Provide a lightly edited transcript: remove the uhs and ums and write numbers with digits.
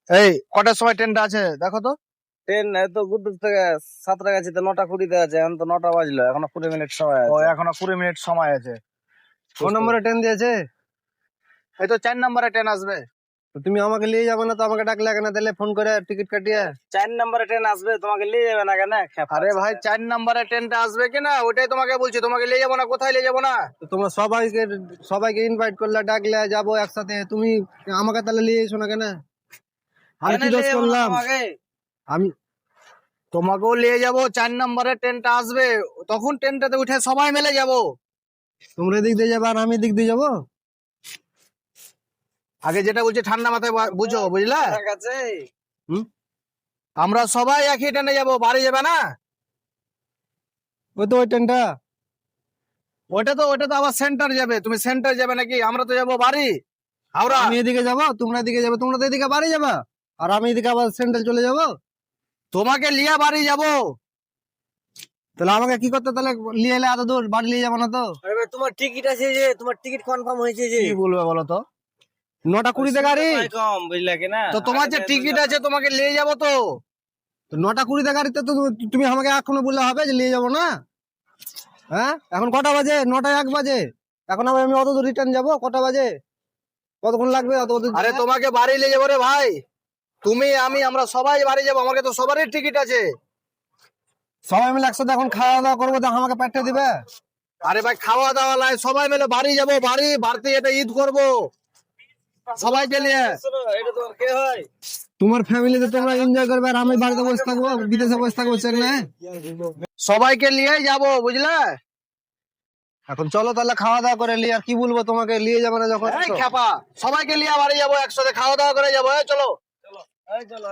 এই কটার সময় ট্রেনটা আছে দেখো তো। ট্রেন তো গুড্ডুর থেকে 7টা গেছে, তো 9টা 20 আছে, এখন তো 9টা বাজলো, এখনো 20 মিনিট সময় ও আছে। এখনো 20 মিনিট সময় আছে। কোন নম্বরে ট্রেন দিয়েছে? এই তো 4 নম্বরে ট্রেন আসবে। তো তুমি আমাকে নিয়ে যাবে না? তো আমাকে ডাকলে কেন তাহলে ফোন করে টিকিট কাটিয়ে? 4 নম্বরে ট্রেন আসবে, তোমাকে নিয়ে যাবে না কেন? আরে ভাই 4 নম্বরে ট্রেনটা আসবে কিনা ওইটাই তোমাকে বলছি, তোমাকে নিয়ে যাবো না, কোথায় নিয়ে যাবো না। তো তোমরা সবাইকে ইনভাইট করলে, ডাকলে যাবো একসাথে, তুমি আমাকে তাহলে নিয়ে এসো না কেন? আমি কি দোষ করলাম? আমি তোমাকেও নিয়ে যাবো, 4 নম্বরে ট্রেনটা আসবে, তখন ট্রেনটাতে উঠে সবাই মিলে যাবো। তোমরা এদিক দিয়ে যাবো আর আমি এদিক দিয়ে যাবো? আগে যেটা বলছি ঠান্ডা মাথায় বুঝো, বুঝলে? হুম? আমরা সবাই একই ট্রেনে যাবো, বাড়ি যাবে না। ওই তো ওই ট্রেনটা। ওইটা তো আবার সেন্টার যাবে, তুমি সেন্টার যাবে নাকি? আমরা তো যাবো বাড়ি হাওড়া। আমি এদিকে যাবো, তোমরা এদিকে যাবে, তোমরা তো এদিকে বাড়ি যাবা, আর আমি এদিকে আবার সেন্ট্রাল চলে যাবো। তোমাকে লিয়া বাড়ি যাবো। তাহলে আমাকে কি করতে, তাহলে নিয়ে এলে এত দূর বাড়ি নিয়ে যাবো না তো? তোমার টিকিট আছে, যে তোমার টিকিট কনফার্ম হয়েছে যে কি বলবে বলো তো? 9টা 20 গাড়ি। কম বুঝলা কিনা? তো তোমার যে টিকিট আছে তোমাকে নিয়ে যাবো তো। তো 9টা 20 গাড়িতে তো তুমি আমাকে এখনো বললে হবে যে নিয়ে যাবো না? হ্যাঁ, এখন কটা বাজে? 9টা 1 বাজে। এখন আমি অত দূর রিটার্ন যাবো? কটা বাজে? কতক্ষণ লাগবে অত দূর? আরে তোমাকে বাড়ি নিয়ে যাবো রে ভাই। তুমি আমি আমরা সবাই বাড়ি যাবো, আমাকে তো সবারই টিকিট আছে। সবাই মিলে একসাথে এখন খাওয়া দাওয়া করবো, তো আমাকে পেটে দিবে? আরে ভাই খাওয়া দাওয়া নাই, সবাই মিলে বাড়ি যাবো, বাড়িতে এটা ঈদ করবো সবাইকে নিয়ে। এটা তোমার কে হয়? তোমার ফ্যামিলিতে তোমরা এনজয় করবে, আর আমি বাড়িতে বসে থাকবো, বিদেশে বসে থাকবো, চেক না? সবাইকে নিয়ে যাবো বুঝলে। এখন চলো তাহলে খাওয়া দাওয়া করে লি, আর কি বলবো তোমাকে, নিয়ে যাবে না যখন? এই খ্যাপা, সবাইকে নিয়ে বাড়ি যাবো, একসাথে খাওয়া দাওয়া করে যাবো, এই চলো। এই চলো